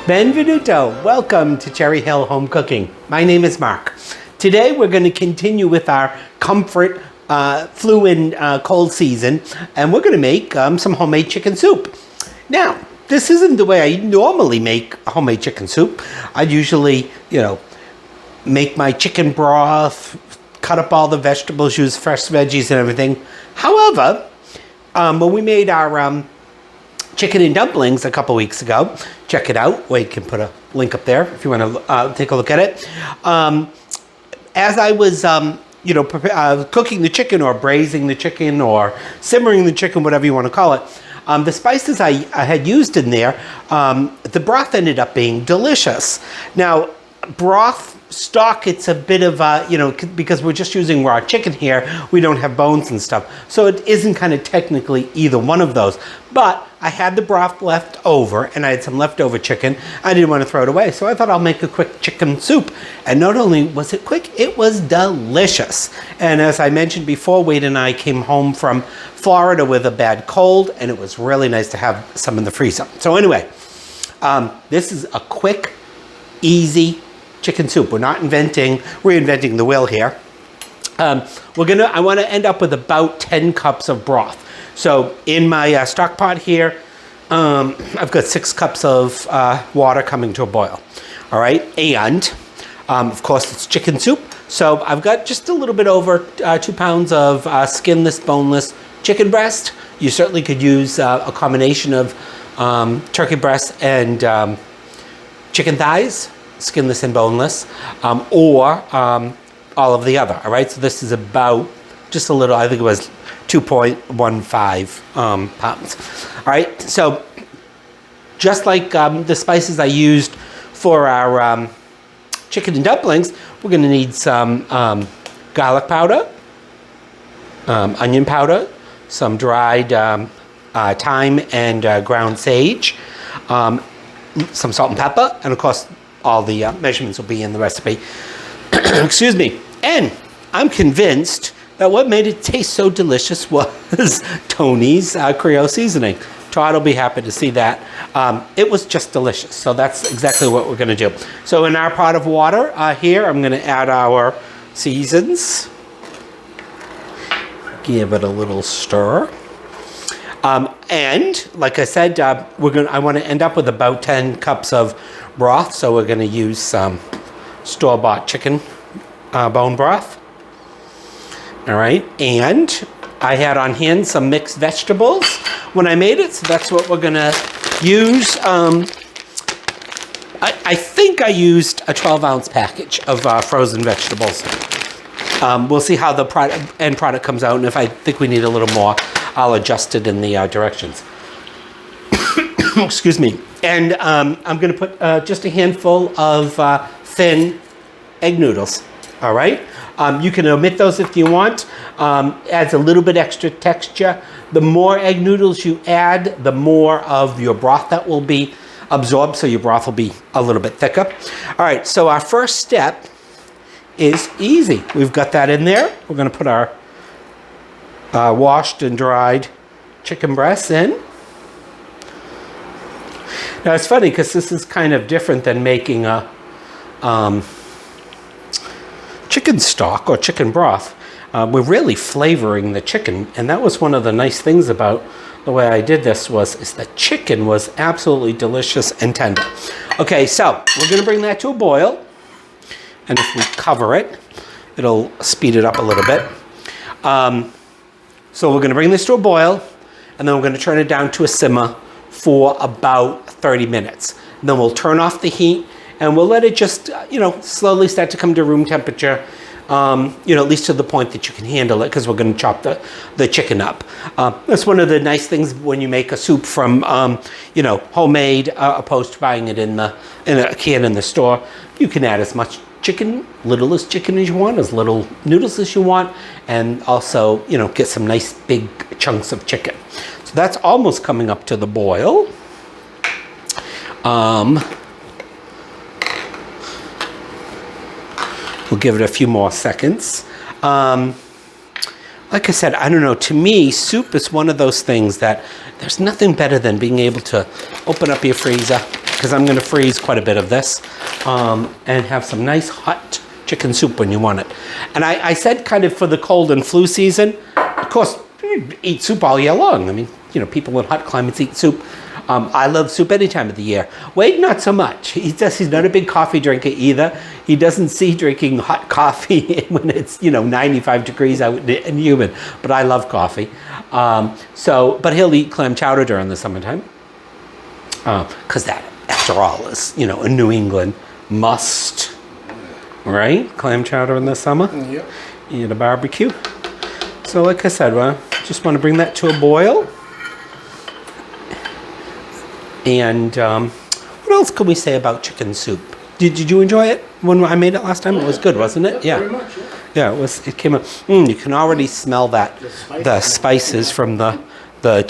Benvenuto, welcome to Cherry Hill Home Cooking. My name is Mark. Today we're going to continue with our comfort flu and cold season, and we're going to make some homemade chicken soup. Now, this isn't the way I normally make homemade chicken soup. I usually, make my chicken broth, cut up all the vegetables, use fresh veggies and everything. However, when we made our chicken and dumplings a couple weeks ago, check it out. We can put a link up there if you want to take a look at it. As I was, cooking the chicken or braising the chicken or simmering the chicken, whatever you want to call it, the spices I had used in there, the broth ended up being delicious. Now, broth stock, it's a bit of because we're just using raw chicken here, we don't have bones and stuff, so it isn't kind of technically either one of those. But I had the broth left over and I had some leftover chicken. I didn't want to throw it away, so I thought I'll make a quick chicken soup. And not only was it quick, it was delicious. And as I mentioned before, Wade and I came home from Florida with a bad cold, and it was really nice to have some in the freezer. So anyway, this is a quick, easy chicken soup. We're not reinventing the wheel here. I want to end up with about 10 cups of broth. So in my stock pot here, I've got 6 cups of water coming to a boil. All right, and of course it's chicken soup. So I've got just a little bit over 2 pounds of skinless, boneless chicken breast. You certainly could use a combination of turkey breast and chicken thighs, skinless and boneless, or all of the other. All right, so this is about just a little, I think it was 2.15 pounds. All right, so just like the spices I used for our chicken and dumplings, we're going to need some garlic powder, onion powder, some dried thyme and ground sage, some salt and pepper, and of course all the measurements will be in the recipe. Excuse me. And I'm convinced that what made it taste so delicious was Tony's Creole seasoning. Todd will be happy to see that. It was just delicious. So that's exactly what we're going to do. So in our pot of water here, I'm going to add our seasons. Give it a little stir. And like I said, I want to end up with about 10 cups of broth. So we're going to use some store-bought chicken bone broth. All right, and I had on hand some mixed vegetables when I made it, so that's what we're gonna use. I think I used a 12-ounce package of frozen vegetables. We'll see how the end product comes out, and if I think we need a little more, I'll adjust it in the directions. Excuse me. And I'm gonna put just a handful of thin egg noodles. All right. You can omit those if you want. Adds a little bit extra texture. The more egg noodles you add, the more of your broth that will be absorbed, so your broth will be a little bit thicker. All right, so our first step is easy. We've got that in there. We're going to put our washed and dried chicken breasts in. Now, it's funny because this is kind of different than making a chicken stock or chicken broth. We're really flavoring the chicken, and that was one of the nice things about the way I did this is the chicken was absolutely delicious and tender. Okay, so we're going to bring that to a boil, and if we cover it, it'll speed it up a little bit. So we're going to bring this to a boil, and then we're going to turn it down to a simmer for about 30 minutes. And then we'll turn off the heat, and we'll let it just, slowly start to come to room temperature, at least to the point that you can handle it, because we're going to chop the chicken up. That's one of the nice things when you make a soup from, homemade, opposed to buying it in a can in the store. You can add as much chicken, littlest chicken as you want, as little noodles as you want, and also, get some nice big chunks of chicken. So that's almost coming up to the boil. We'll give it a few more seconds. Like I said, I don't know, to me, soup is one of those things that there's nothing better than being able to open up your freezer, because I'm going to freeze quite a bit of this and have some nice hot chicken soup when you want it. And I said kind of for the cold and flu season, of course, you eat soup all year long. I mean, you know, people in hot climates eat soup. I love soup any time of the year. Wade, not so much. He's not a big coffee drinker either. He doesn't see drinking hot coffee when it's, you know, 95 degrees out and humid. But I love coffee. But he'll eat clam chowder during the summertime. Because that, after all, is, you know, a New England must. Right? Clam chowder in the summer. Yep. Eat a barbecue. So like I said, just want to bring that to a boil. And what else can we say about chicken soup? Did you enjoy it when I made it last time? It was good, wasn't it? Yeah. Very much, yeah. Yeah, it was. It came out. You can already smell that the spices from the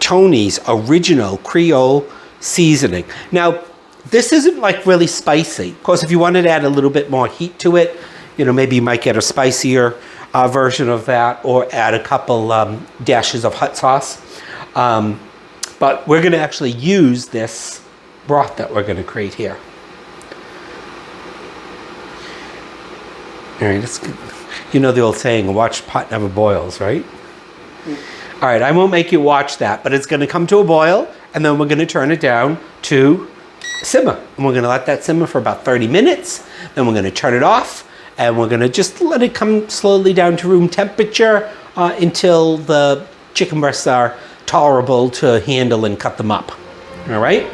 Tony's original Creole seasoning. Now, this isn't like really spicy. Of course, if you wanted to add a little bit more heat to it, you know, maybe you might get a spicier version of that, or add a couple dashes of hot sauce. But we're going to actually use this broth that we're going to create here. All right, you know the old saying, a watched pot never boils, right? All right, I won't make you watch that, but it's going to come to a boil, and then we're going to turn it down to simmer. And we're going to let that simmer for about 30 minutes. Then we're going to turn it off, and we're going to just let it come slowly down to room temperature until the chicken breasts are tolerable to handle and cut them up. All right?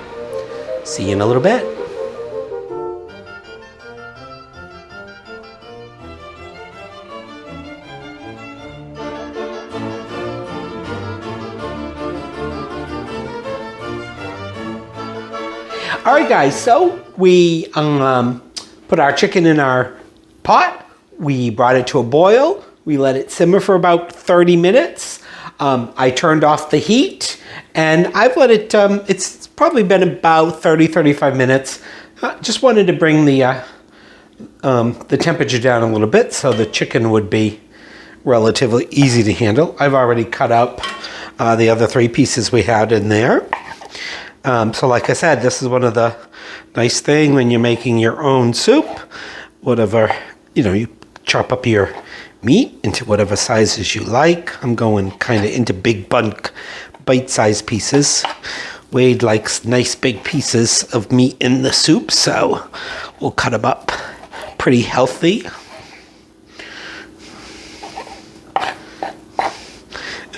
See you in a little bit. All right, guys, so we put our chicken in our pot. We brought it to a boil. We let it simmer for about 30 minutes. I turned off the heat, and I've let it, it's probably been about 30-35 minutes. Just wanted to bring the temperature down a little bit so the chicken would be relatively easy to handle. I've already cut up the other 3 pieces we had in there. So like I said, this is one of the nice things when you're making your own soup. Whatever, you know, you chop up your meat into whatever sizes you like. I'm going kind of into big bite-sized pieces. Wade likes nice big pieces of meat in the soup, so we'll cut them up pretty healthy.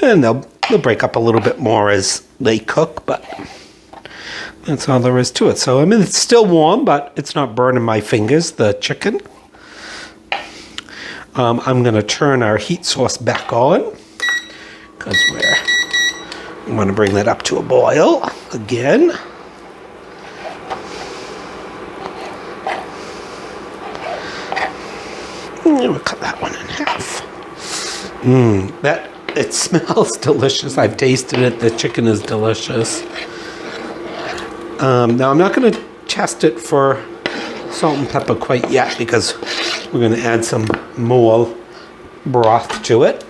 And they'll break up a little bit more as they cook, but that's all there is to it. So, I mean, it's still warm, but it's not burning my fingers, the chicken. I'm going to turn our heat source back on because we want to bring that up to a boil again. And we'll cut that one in half. It smells delicious. I've tasted it. The chicken is delicious. Now, I'm not going to test it for salt and pepper quite yet because we're going to add some more broth to it.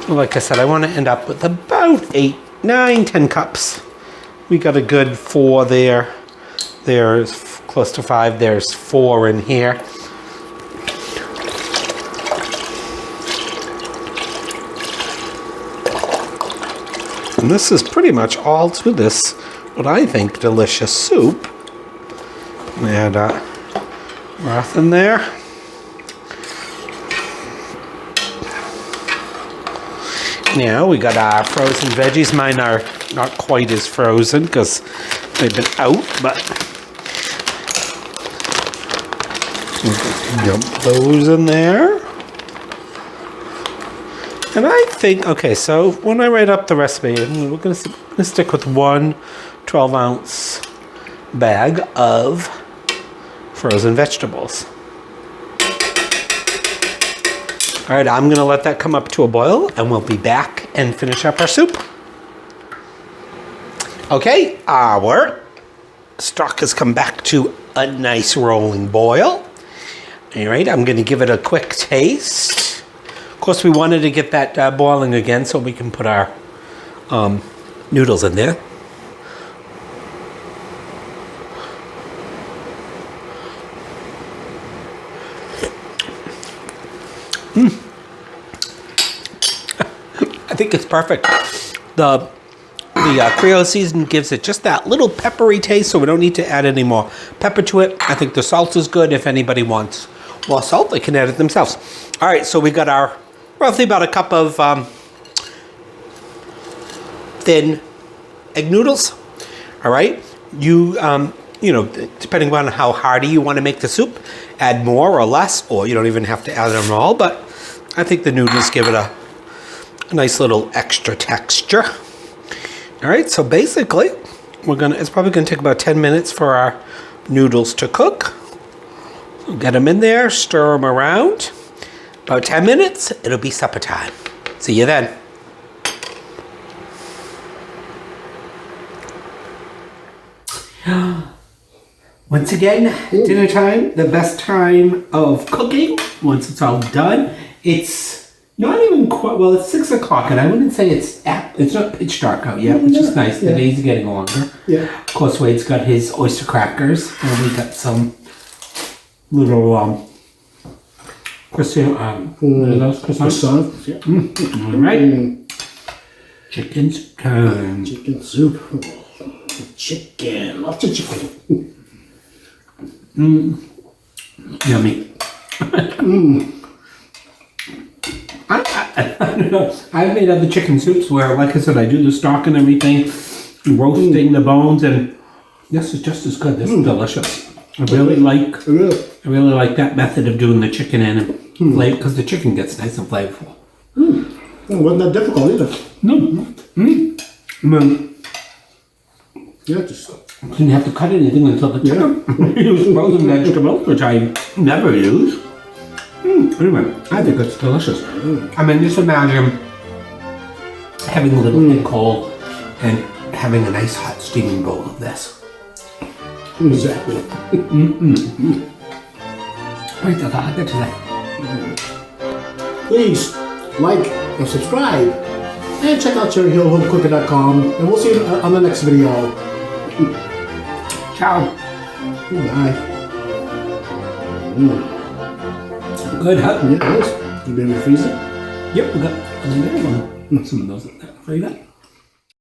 Like I said, I want to end up with about 8, 9, 10 cups. We got a good 4 there. There's close to 5. There's 4 in here. And this is pretty much all to this, what I think, delicious soup. Add broth in there. Now we got our frozen veggies. Mine are not quite as frozen because they've been out, but dump those in there. And I think, okay, so when I write up the recipe, we're going to stick with 1 12-ounce bag of frozen vegetables. All right, I'm going to let that come up to a boil, and we'll be back and finish up our soup. Okay, our stock has come back to a nice rolling boil. All right, I'm going to give it a quick taste. Of course, we wanted to get that boiling again so we can put our noodles in there. I think it's perfect. The Creole season gives it just that little peppery taste, so we don't need to add any more pepper to it. I think the salt is good. If anybody wants more salt, they can add it themselves. All right, so we got our roughly about a cup of thin egg noodles. All right, you know, depending on how hearty you want to make the soup, add more or less, or you don't even have to add them all. But I think the noodles give it a nice little extra texture. All right, so basically, it's probably gonna take about 10 minutes for our noodles to cook. We'll get them in there, stir them around. About 10 minutes, it'll be supper time. See you then. Once again, dinner time, the best time of cooking. Once it's all done, it's not even quite, well, it's 6 o'clock, and I wouldn't say it's not pitch dark out yet, which is nice. The days are getting longer. Yeah. Of course, Wade's got his oyster crackers, and we got some little croissant. What are those croissants? Yeah. All right. Chicken soup. Chicken soup. Chicken. Lots of chicken. Yummy. I don't know. I've made other chicken soups where, like I said, I do the stock and everything, roasting the bones, and this is just as good. This is delicious. I really like that method of doing the chicken and flavor, because the chicken gets nice and flavorful. It wasn't that difficult either. No. Yeah, just didn't have to cut anything until the chicken. Use frozen vegetables, which I never use. Anyway, I think it's delicious. I mean, just imagine having a little bit cold and having a nice hot steaming bowl of this. Exactly. Right, that's all I got today. Please like and subscribe, and check out cherryhillhomecooking.com, and we'll see you on the next video. Ciao. Bye. Good, huh? Yeah, it is. You been in the freezer? Yep, we got some of those in there for you.